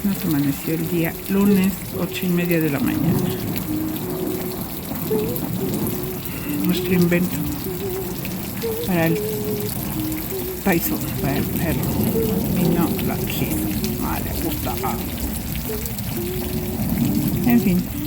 Nos amaneció el día lunes, 8:30 de la mañana. Nuestro invento para el Tyson, para el perro. Y no la quiso. No le gusta. En fin.